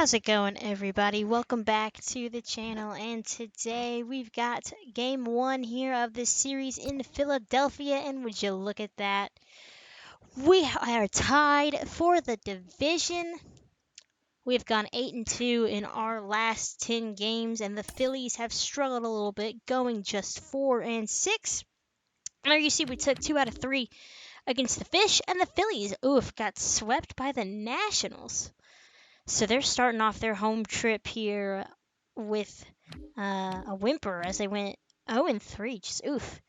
How's it going, everybody? Welcome back to the channel, and today we've got game one here of this series in Philadelphia, and would you look at that? We are tied for the division. We've gone 8-2 in our last 10 games, and the Phillies have struggled a little bit, going just 4-6. There you see we took 2 out of 3 against the Fish, and the Phillies, got swept by the Nationals. So they're starting off their home trip here with a whimper as they went 0-3. Just oof.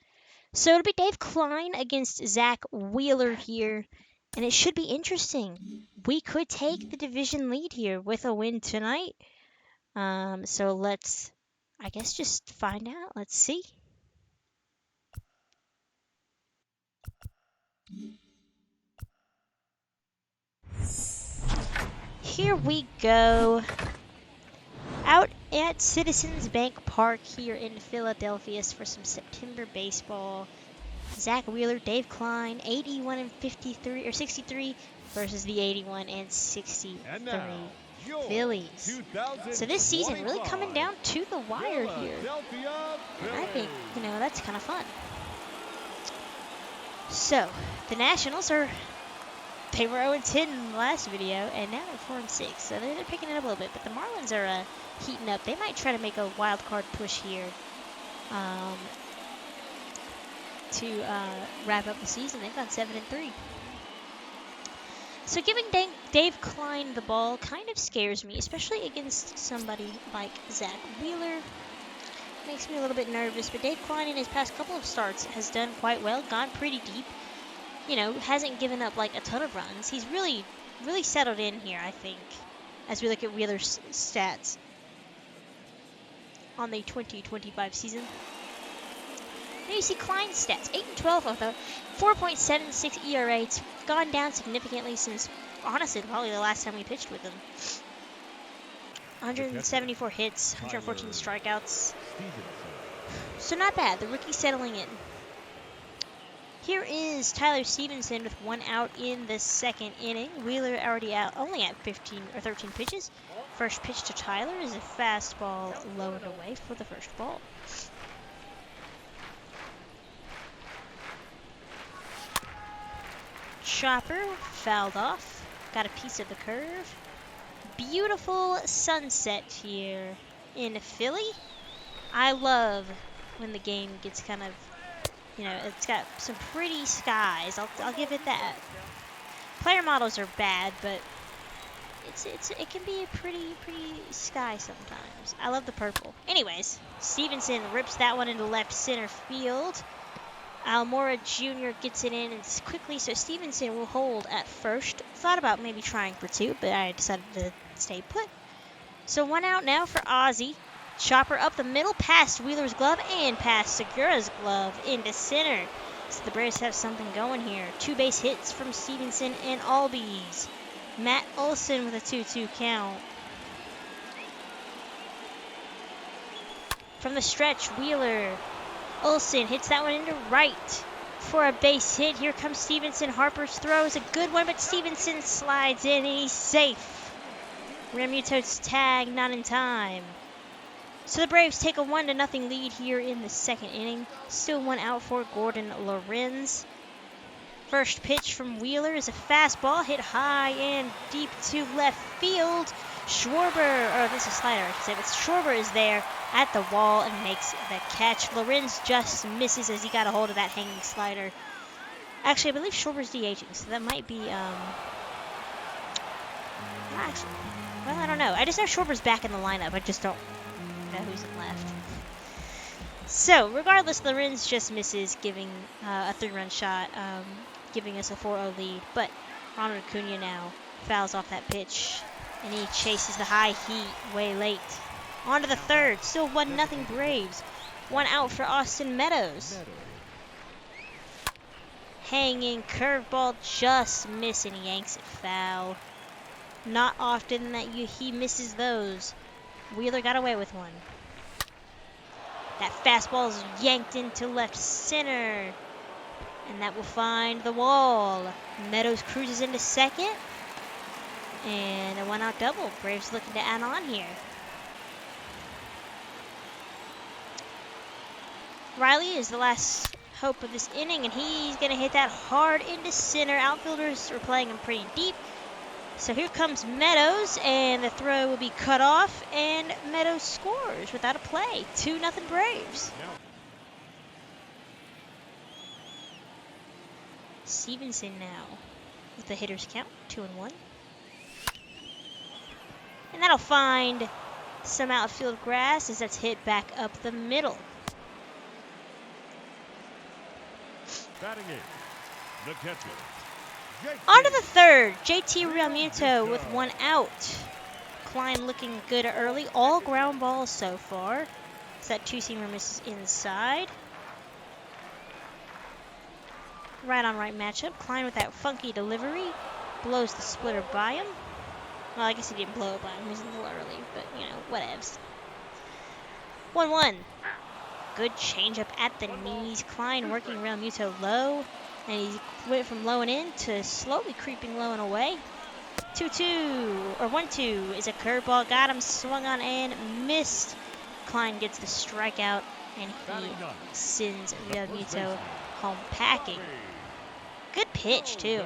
So it'll be Dave Klein against Zach Wheeler here, and it should be interesting. We could take the division lead here with a win tonight. So let's, I guess, just find out. Let's see. Here we go. Out at Citizens Bank Park here in Philadelphia for some September baseball. Zach Wheeler, Dave Klein, 81-63 versus the 81-63 Phillies. So this season really coming down to the wire here. And I think, that's kind of fun. So the Nationals they were 0-10 in the last video, and now they're 4-6. So they're picking it up a little bit. But the Marlins are heating up. They might try to make a wild card push here to wrap up the season. They've gone 7-3. So giving Dave Klein the ball kind of scares me, especially against somebody like Zach Wheeler. Makes me a little bit nervous. But Dave Klein in his past couple of starts has done quite well, gone pretty deep. Hasn't given up like a ton of runs. He's really, really settled in here, I think, as we look at Wheeler's stats on the 2025 season. Now you see Klein's stats, 8-12 with a 4.76 ERA. It's gone down significantly since, honestly, probably the last time we pitched with him. 174 hits, 114 strikeouts. So not bad. The rookie's settling in. Here is Tyler Stevenson with 1 out in the second inning. Wheeler already out, only at 15 or 13 pitches. First pitch to Tyler is a fastball low and away for the first ball. Chopper fouled off, got a piece of the curve. Beautiful sunset here in Philly. I love when the game gets kind of, it's got some pretty skies. I'll give it that. Player models are bad, but it can be a pretty sky sometimes. I love the purple. Anyways, Stevenson rips that one into left center field. Almora Jr. gets it in and quickly, so Stevenson will hold at first. Thought about maybe trying for 2, but I decided to stay put. So 1 out now for Ozzie. Chopper up the middle, past Wheeler's glove and past Segura's glove into center. So the Braves have something going here. 2 base hits from Stevenson and Albies. Matt Olson with a 2-2 count. From the stretch, Wheeler. Olson hits that one into right for a base hit. Here comes Stevenson. Harper's throw is a good one, but Stevenson slides in and he's safe. Realmuto's tag not in time. So the Braves take a 1-0 lead here in the second inning. Still 1 out for Gordon Lorenz. First pitch from Wheeler is a fastball hit high and deep to left field. Schwarber, or this is a slider I should say, but Schwarber is there at the wall and makes the catch. Lorenz just misses as he got a hold of that hanging slider. Actually, I believe Schwarber's DHing, so that might be, actually, well, I don't know. I just know Schwarber's back in the lineup. I just don't know who's in left. So, regardless, Lorenz just misses, giving a 3-run shot, giving us a 4-0 lead. But Ronald Acuna now fouls off that pitch, and he chases the high heat way late. On to the third, still 1-0 Braves. 1 out for Austin Meadows. Hanging curveball, just missing, yanks it foul. Not often that he misses those. Wheeler got away with one. That fastball is yanked into left center. And that will find the wall. Meadows cruises into second. And a 1-out double. Braves looking to add on here. Riley is the last hope of this inning, and he's going to hit that hard into center. Outfielders are playing him pretty deep. So here comes Meadows, and the throw will be cut off, and Meadows scores without a play. 2-0 Braves. Stevenson now with the hitter's count, 2-1. And that'll find some outfield grass as that's hit back up the middle. Batting in, the catcher. On to the third, JT Realmuto with 1 out. Klein looking good early. All ground balls so far. So that two-seamer misses inside. Right on right matchup. Klein with that funky delivery. Blows the splitter by him. Well, I guess he didn't blow it by him. He was a little early, but, you know, whatevs. 1-1. Good changeup at the knees. Klein working Realmuto low. And he went from low and in to slowly creeping low and away. 2-2, or 1-2 is a curveball. Got him, swung on and missed. Klein gets the strikeout, and he sends Realmuto home packing. Good pitch, too.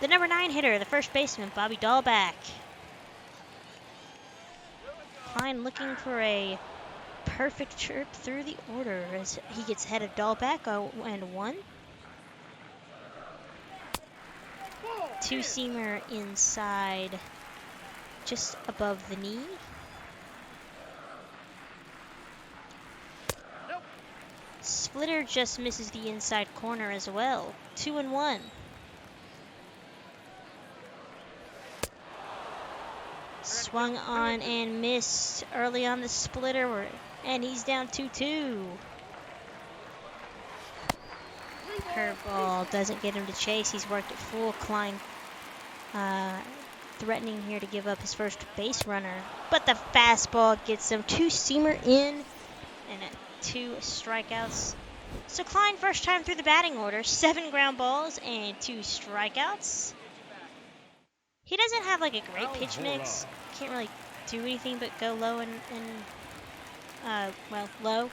The number 9 hitter, the first baseman, Bobby Dahlback. Klein looking for a perfect trip through the order as he gets ahead of Dahlback 0-1. Two-seamer inside, just above the knee. Splitter just misses the inside corner as well. 2-1. Swung on and missed early on the splitter, and he's down 2-2. Curveball doesn't get him to chase. He's worked it full. Klein threatening here to give up his first base runner, but the fastball gets him. Two-seamer in, and 2 strikeouts. So Klein, first time through the batting order, 7 ground balls and 2 strikeouts. He doesn't have like a great pitch mix. Can't really do anything but go low and low.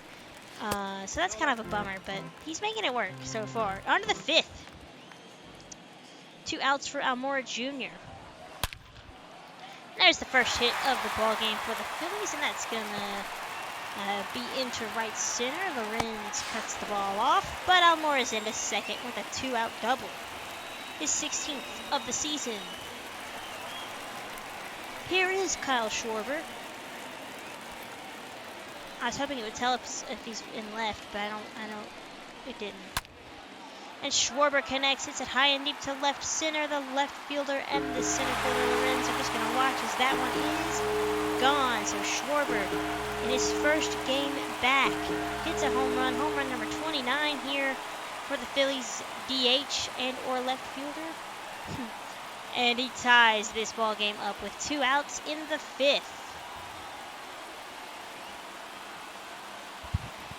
So that's kind of a bummer, but he's making it work so far. On to the 5th. 2 outs for Almora Jr. There's the first hit of the ball game for the Phillies, and that's gonna be into right center. Lorenz cuts the ball off, but Almora's into second with a 2-out double. His 16th of the season. Here is Kyle Schwarber. I was hoping it would tell us if he's in left, but it didn't. And Schwarber connects. It's at high and deep to left center. The left fielder and the center fielder Lorenz are just going to watch as that one is gone. So Schwarber, in his first game back, hits a home run number 29 here for the Phillies DH and or left fielder. And he ties this ball game up with 2 outs in the 5th.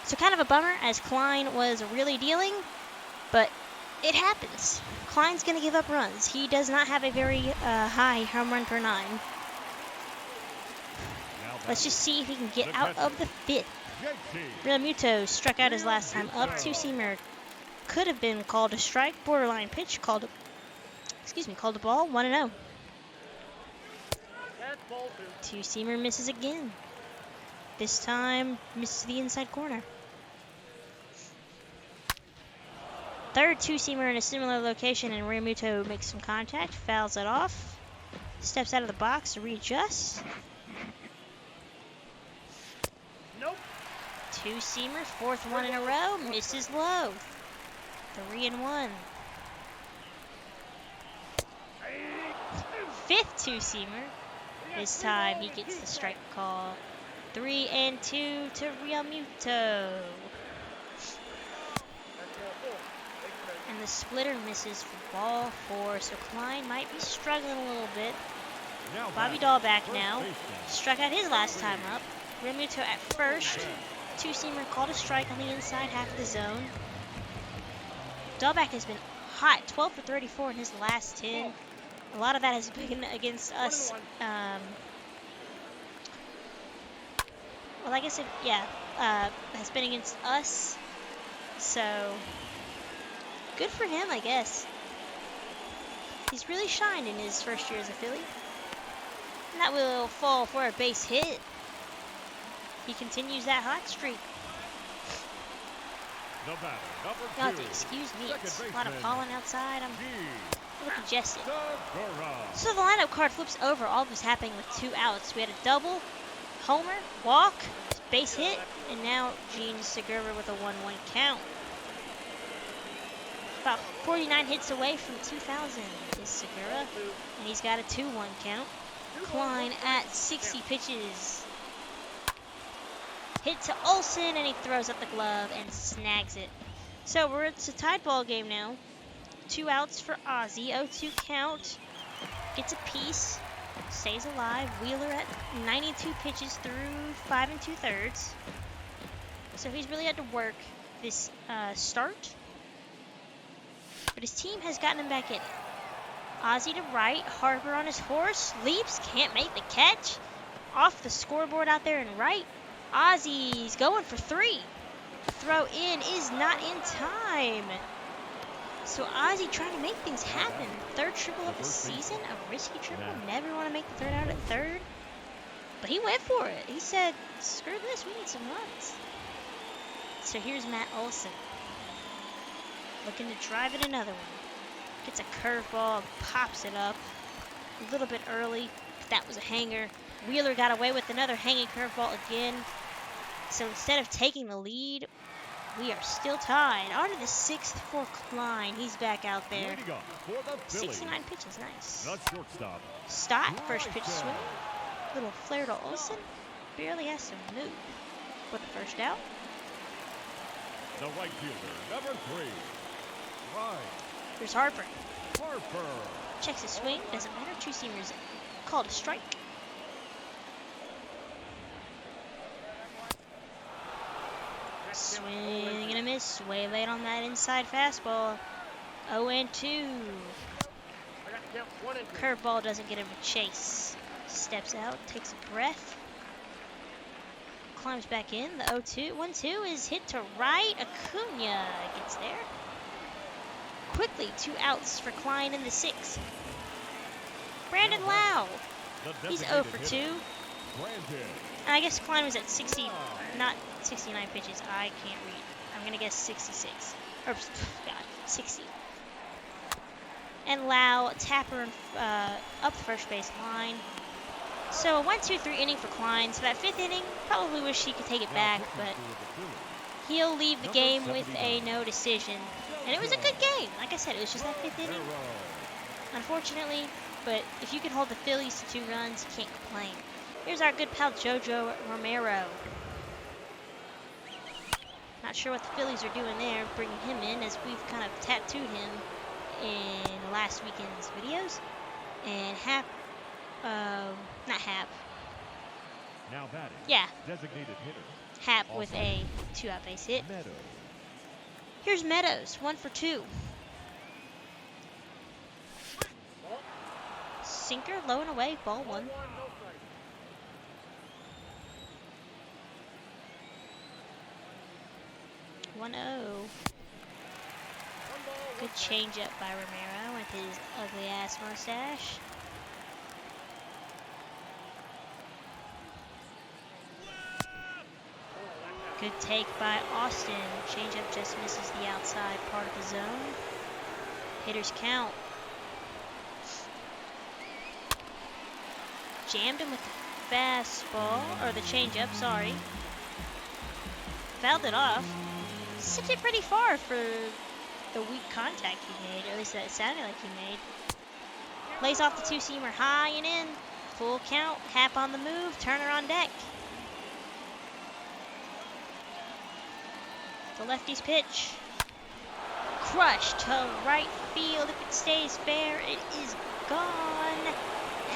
So kind of a bummer, as Klein was really dealing, but it happens. Klein's going to give up runs. He does not have a very high home run per 9. Let's just see if he can get out of the 5th. Realmuto struck out his last time up. Two-seamer could have been called a strike. Borderline pitch, called a ball. 1-0. Two-seamer misses again. This time misses the inside corner. Third two-seamer in a similar location, and Realmuto makes some contact, fouls it off, steps out of the box to readjust. Nope. Two-seamer, 4th one in a row, misses low. 3-1. 5th two-seamer. This time he gets the strike call. 3-2 to Realmuto. And the splitter misses for ball 4, so Klein might be struggling a little bit. Bobby Dahlback now. Struck out his last time up. Realmuto at first. Two-seamer called a strike on the inside half of the zone. Dahlback has been hot. 12 for 34 in his last 10. A lot of that has been against us. Well, I guess has been against us. So good for him, I guess. He's really shined in his first year as a Philly. And that will fall for a base hit. He continues that hot streak. You'll have to excuse me. It's a lot of pollen outside. I'm a little congested. So the lineup card flips over. All of this happening with 2 outs. We had a double, homer, walk, base hit, and now Gene Segura with a 1-1 count. About 49 hits away from 2,000 is Segura, and he's got a 2-1 count. Klein at 60 pitches. Hit to Olsen, and he throws up the glove and snags it. So it's a tied ball game now. 2 outs for Ozzie, 0-2 count. Gets a piece, stays alive. Wheeler at 92 pitches through 5 2/3. So he's really had to work this start. But his team has gotten him back in it. Ozzie to right, Harper on his horse, leaps, can't make the catch. Off the scoreboard out there in right. Ozzie's going for 3. Throw in is not in time. So Ozzie trying to make things happen. 3rd triple of the season, a risky triple. Never want to make the 3rd out at 3rd. But he went for it. He said, screw this, we need some runs. So here's Matt Olson. Looking to drive in another one. Gets a curveball, pops it up. A little bit early, but that was a hanger. Wheeler got away with another hanging curveball again. So instead of taking the lead, we are still tied. On to the 6th for Klein. He's back out there. 69 pitches, nice. Stott, first pitch swing. Little flare to Olsen. Barely has to move for the first out. The right fielder, number 3. Right. Here's Harper. Checks his swing. Doesn't matter. 2-seamers called a strike. Swing and a miss. Way late on that inside fastball. 0-2. Curveball doesn't get him a chase. Steps out, takes a breath. Climbs back in. The 0-2. 1-2 is hit to right. Acuna gets there. Quickly, 2 outs for Klein in the 6th. Brandon Lau. He's 0 for 2. And I guess Klein was at 60, not 69 pitches. I can't read. I'm going to guess 66. Or, God, 60. And Lau, Tapper up the first base line. So a 1-2-3 inning for Klein. So that 5th inning, probably wish he could take it back, but he'll leave the game with a no decision. And it was a good game. Like I said, it was just that 5th inning. Unfortunately, but if you can hold the Phillies to 2 runs, you can't complain. Here's our good pal Jojo Romero. Not sure what the Phillies are doing there, bringing him in, as we've kind of tattooed him in last weekend's videos. And not Hap. Now batting. Yeah. Designated hitter. Hap with a 2-out base hit. Here's Meadows, 1 for 2. Sinker, low and away, ball 1. Good changeup by Romero with his ugly ass mustache. Good take by Austin. Changeup just misses the outside part of the zone. Hitters count. Jammed him with the fastball, or the changeup, sorry. Fouled it off. Sent it pretty far for the weak contact he made, or at least that it sounded like he made. Lays off the 2-seamer high and in. Full count. Hap on the move. Turner on deck. The lefty's pitch. Crushed to right field. If it stays fair, it is gone.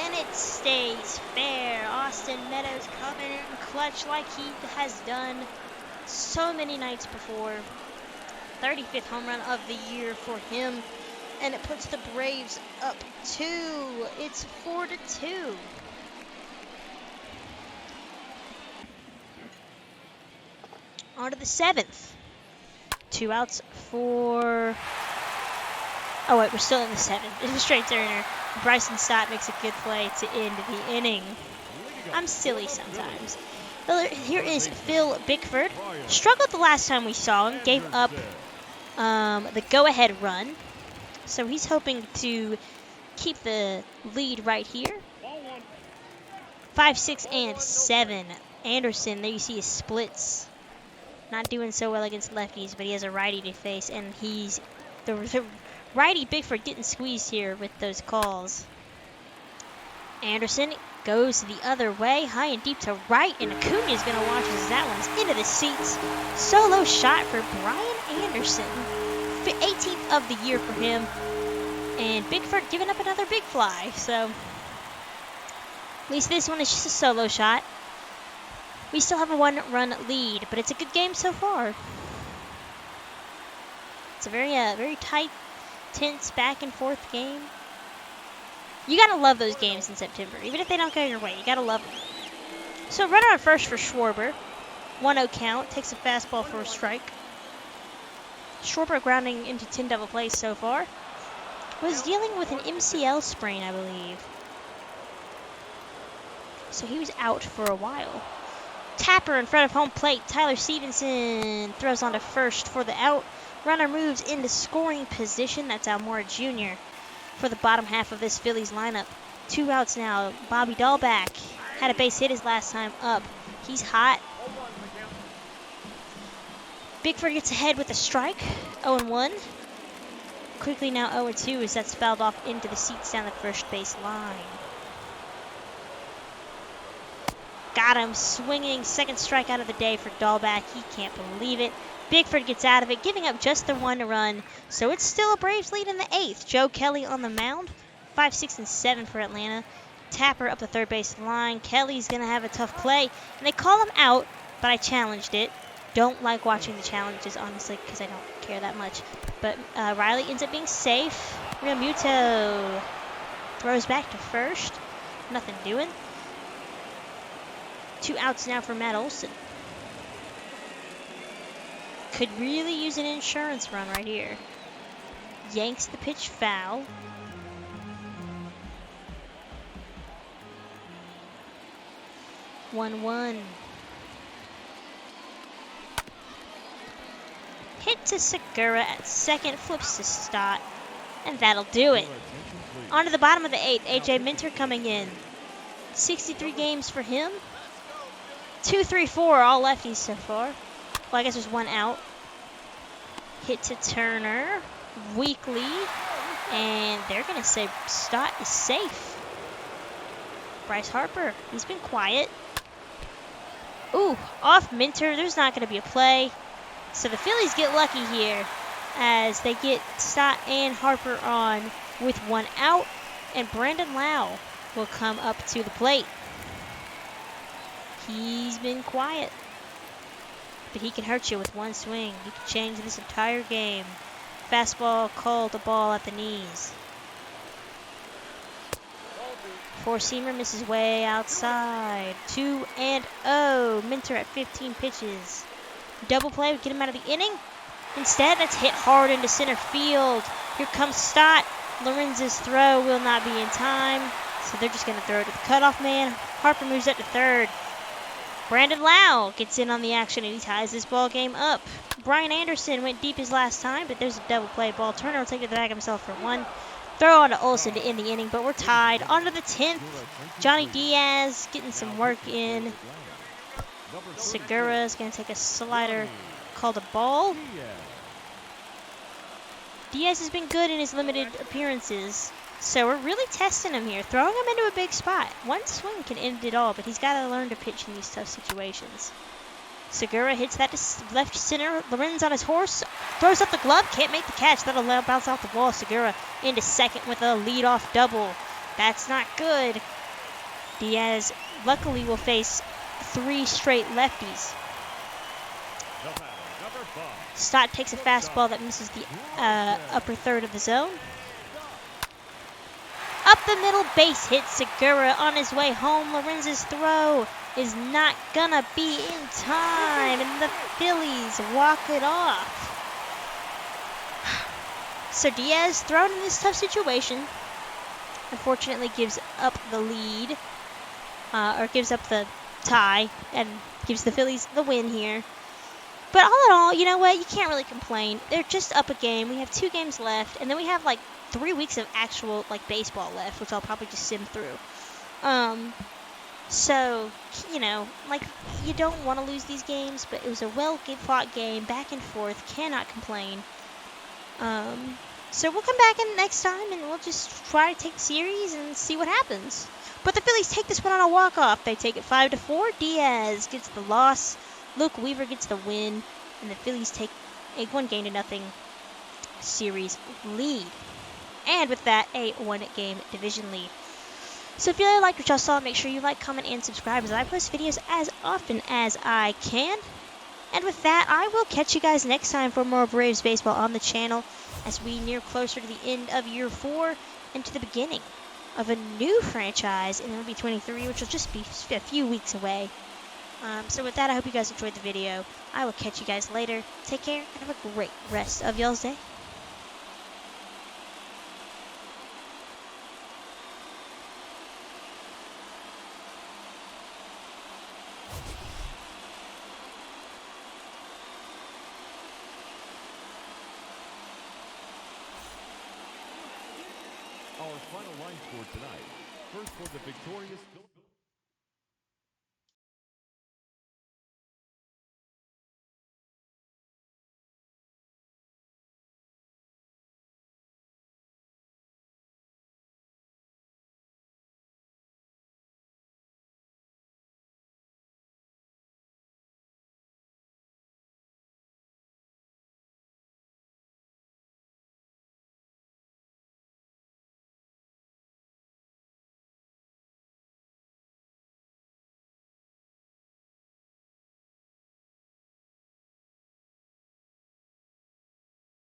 And it stays fair. Austin Meadows coming in clutch like he has done so many nights before. 35th home run of the year for him. and it puts the Braves up 2. It's 4-2. On to the 7th. 2 outs for... Oh, wait, we're still in the 7th. It's a straight turner. Bryson Stott makes a good play to end the inning. I'm silly sometimes. Well, here is Phil Bickford. Struggled the last time we saw him. Gave up the go-ahead run. So he's hoping to keep the lead right here. 5, 6, and 7. Anderson, there you see his splits. Not doing so well against lefties, but he has a righty to face, and he's the righty Bickford getting squeezed here with those calls. Anderson goes the other way, high and deep to right, and Acuna's going to watch as that one's into the seats. Solo shot for Brian Anderson. 18th of the year for him. And Bickford giving up another big fly, so at least this one is just a solo shot. We still have a 1-run lead, but it's a good game so far. It's a very tight, tense, back and forth game. You gotta love those games in September, even if they don't go your way. You gotta love them. So runner on first for Schwarber. 1-0 count, takes a fastball for a strike. Schwarber grounding into 10 double plays so far. Was dealing with an MCL sprain, I believe. So he was out for a while. Tapper in front of home plate. Tyler Stevenson throws on to first for the out. Runner moves into scoring position. That's Almora Jr. for the bottom half of this Phillies lineup. 2 outs now. Bobby Dahlback had a base hit his last time up. He's hot. Bickford gets ahead with a strike. 0-1. Quickly now 0-2 as that's fouled off into the seats down the first base line. Got him swinging. Second strikeout of the day for Dahlback. He can't believe it. Bickford gets out of it, giving up just the 1 run. So it's still a Braves lead in the 8th. Joe Kelly on the mound. 5, 6, and 7 for Atlanta. Tapper up the third base line. Kelly's going to have a tough play. And they call him out, but I challenged it. Don't like watching the challenges, honestly, because I don't care that much. But Riley ends up being safe. Realmuto throws back to first. Nothing doing. 2 outs now for Matt Olson. Could really use an insurance run right here. Yanks the pitch foul. One. Hit to Segura at second, flips to Stott, and that'll do it. On to the bottom of the 8th, A.J. Minter coming in. 63 games for him. 2, 3, 4, all lefties so far. Well, I guess there's 1 out. Hit to Turner, weakly, and they're going to say Stott is safe. Bryce Harper, he's been quiet. Ooh, off Minter, there's not going to be a play. So the Phillies get lucky here as they get Stott and Harper on with 1 out, and Brandon Lau will come up to the plate. He's been quiet, but he can hurt you with 1 swing. He can change this entire game. Fastball called a ball at the knees. 4-seamer misses way outside. 2-0. Minter at 15 pitches. Double play would get him out of the inning. Instead, that's hit hard into center field. Here comes Stott. Lorenz's throw will not be in time, so they're just going to throw it to the cutoff man. Harper moves up to third. Brandon Lau gets in on the action, and he ties this ball game up. Brian Anderson went deep his last time, but there's a double play ball. Turner will take it to the back himself for 1. Throw on to Olsen to end the inning, but we're tied. On to the 10th. Johnny Diaz getting some work in. Segura is going to take a slider called a ball. Diaz has been good in his limited appearances, so we're really testing him here, throwing him into a big spot. 1 swing can end it all, but he's got to learn to pitch in these tough situations. Segura hits that to left center. Lorenz on his horse, throws up the glove, can't make the catch. That'll bounce off the wall. Segura into second with a leadoff double. That's not good. Diaz luckily will face 3 straight lefties. Stott takes a fastball that misses the upper third of the zone. the middle, base hit. Segura on his way home. Lorenz's throw is not gonna be in time, and the Phillies walk it off. So Diaz, thrown in this tough situation, unfortunately gives up the lead, or gives up the tie, and gives the Phillies the win here. But all in all, you know what? You can't really complain. They're just up a game. We have 2 games left, and then we have like 3 weeks of actual like baseball left, which I'll probably just sim through. So, you know, like, you don't want to lose these games, but it was a well-fought game, back and forth, cannot complain. So we'll come back in next time, and we'll just try to take the series and see what happens. But the Phillies take this one on a walk-off. They take it 5-4. Diaz gets the loss. Luke Weaver gets the win, and the Phillies take a 1-0 series lead. And with that, a 1-game division lead. So if you really liked what y'all saw, make sure you like, comment, and subscribe, as I post videos as often as I can. And with that, I will catch you guys next time for more Braves baseball on the channel as we near closer to the end of year 4 and to the beginning of a new franchise in MLB 23, which will just be a few weeks away. So with that, I hope you guys enjoyed the video. I will catch you guys later. Take care and have a great rest of y'all's day. Our final line score tonight. First for the victorious Philadelphia.